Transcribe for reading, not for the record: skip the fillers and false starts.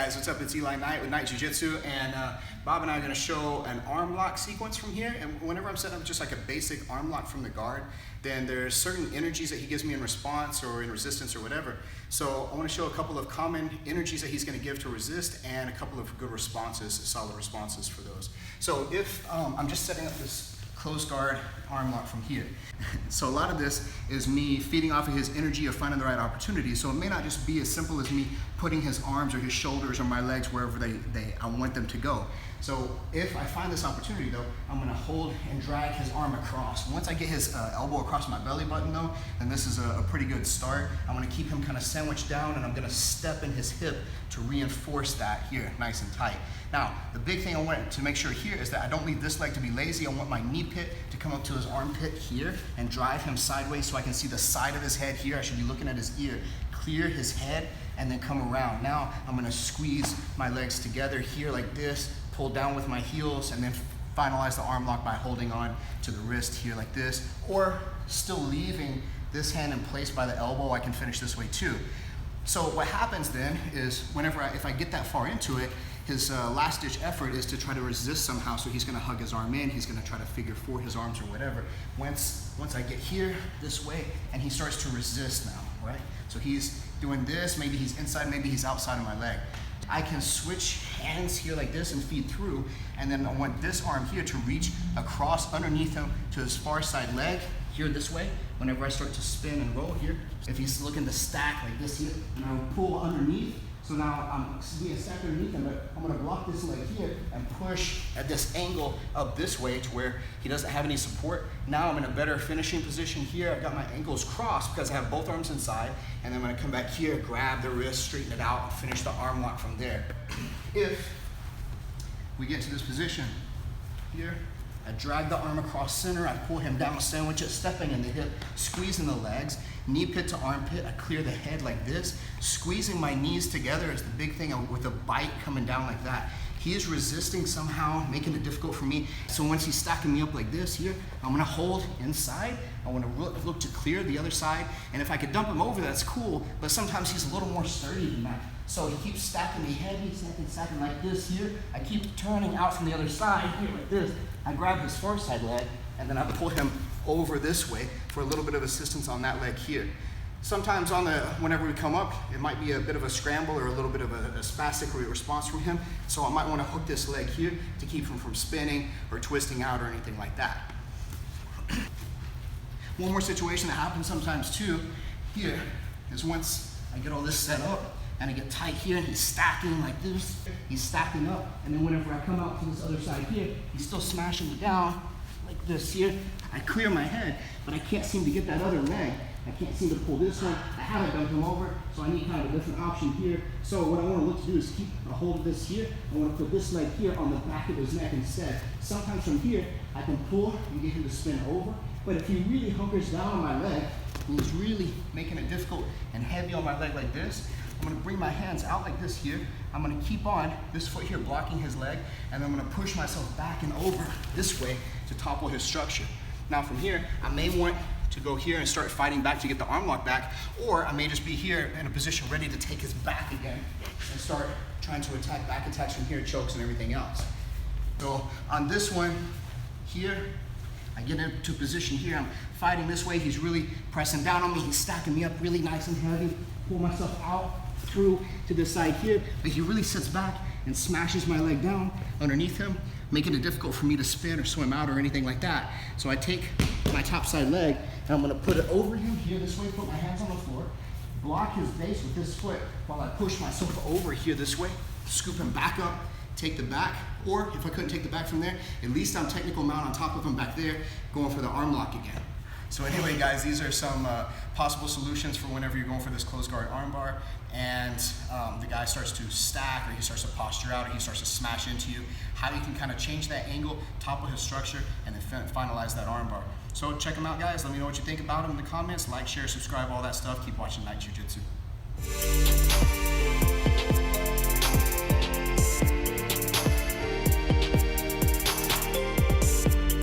guys, what's up? It's Eli Knight with Knight Jiu-Jitsu, and Bob and I are going to show an arm lock sequence from here. And whenever I'm setting up just like a basic arm lock from the guard, then there's certain energies that he gives me in response or in resistance or whatever. So I want to show a couple of common energies that he's going to give to resist and a couple of good responses, solid responses for those. So if I'm just setting up this closed guard arm lock from here. So a lot of this is me feeding off of his energy of finding the right opportunity. So it may not just be as simple as me putting his arms or his shoulders or my legs wherever I want them to go. So if I find this opportunity though, I'm gonna hold and drag his arm across. Once I get his elbow across my belly button though, then this is a pretty good start. I'm gonna keep him kind of sandwiched down and I'm gonna step in his hip to reinforce that here, nice and tight. Now, the big thing I want to make sure here is that I don't leave this leg to be lazy. I want my knee pit to come up to his armpit here and drive him sideways so I can see the side of his head here. I should be looking at his ear. Clear his head and then come around. Now, I'm gonna squeeze my legs together here like this, pull down with my heels, and then finalize the arm lock by holding on to the wrist here like this, or still leaving this hand in place by the elbow. I can finish this way too. So what happens then is if I get that far into it, his last ditch effort is to try to resist somehow. So he's gonna hug his arm in, he's gonna try to figure for his arms or whatever. Once I get here this way, and he starts to resist now, right? So he's doing this, maybe he's inside, maybe he's outside of my leg. I can switch hands here like this and feed through, and then I want this arm here to reach across underneath him to his far side leg, here this way. Whenever I start to spin and roll here, if he's looking to stack like this here, and I'll pull underneath. So now I'm being stacked underneath him, but I'm gonna block this leg here and push at this angle up this way to where he doesn't have any support. Now I'm in a better finishing position here. I've got my ankles crossed because I have both arms inside, and then I'm gonna come back here, grab the wrist, straighten it out, and finish the arm lock from there. If we get to this position here, I drag the arm across center, I pull him down, sandwich it, stepping in the hip, squeezing the legs, knee pit to armpit, I clear the head like this. Squeezing my knees together is the big thing with a bite coming down like that. He is resisting somehow, making it difficult for me. So once he's stacking me up like this here, I'm gonna hold inside. I wanna look to clear the other side. And if I could dump him over, that's cool, but sometimes he's a little more sturdy than that. So he keeps stacking me heavy, stacking like this here. I keep turning out from the other side here like this. I grab his far side leg, and then I pull him over this way for a little bit of assistance on that leg here. Sometimes whenever we come up, it might be a bit of a scramble or a little bit of a spastic response from him. So I might want to hook this leg here to keep him from spinning or twisting out or anything like that. One more situation that happens sometimes too here is once I get all this set up and I get tight here and he's stacking like this, he's stacking up, and then whenever I come out to this other side here, he's still smashing me down like this here. I clear my head, but I can't seem to get that other leg. I can't seem to pull this one. I haven't dumped him over, so I need kind of a different option here. So what I want to look to do is keep a hold of this here. I want to put this leg here on the back of his neck instead. Sometimes from here, I can pull and get him to spin over. But if he really hunkers down on my leg, and he's really making it difficult and heavy on my leg like this, I'm gonna bring my hands out like this here. I'm gonna keep on this foot here blocking his leg, and I'm gonna push myself back and over this way to topple his structure. Now from here, I may want to go here and start fighting back to get the arm lock back, or I may just be here in a position ready to take his back again and start trying to attack back attacks from here, chokes and everything else. So on this one here, I get into position here, I'm fighting this way, he's really pressing down on me, he's stacking me up really nice and heavy, pull myself out through to this side here, but he really sits back and smashes my leg down underneath him, making it difficult for me to spin or swim out or anything like that. So I take my top side leg and I'm gonna put it over him here this way, put my hands on the floor, block his base with this foot while I push myself over here this way, scoop him back up, take the back, or if I couldn't take the back from there, at least I'm technical mount on top of him back there, going for the arm lock again. So anyway, guys, these are some possible solutions for whenever you're going for this closed guard arm bar and the guy starts to stack, or he starts to posture out, or he starts to smash into you, how you can kind of change that angle, topple his structure, and then finalize that arm bar. So check them out, guys. Let me know what you think about them in the comments. Like, share, subscribe, all that stuff. Keep watching Knight Jiu-Jitsu.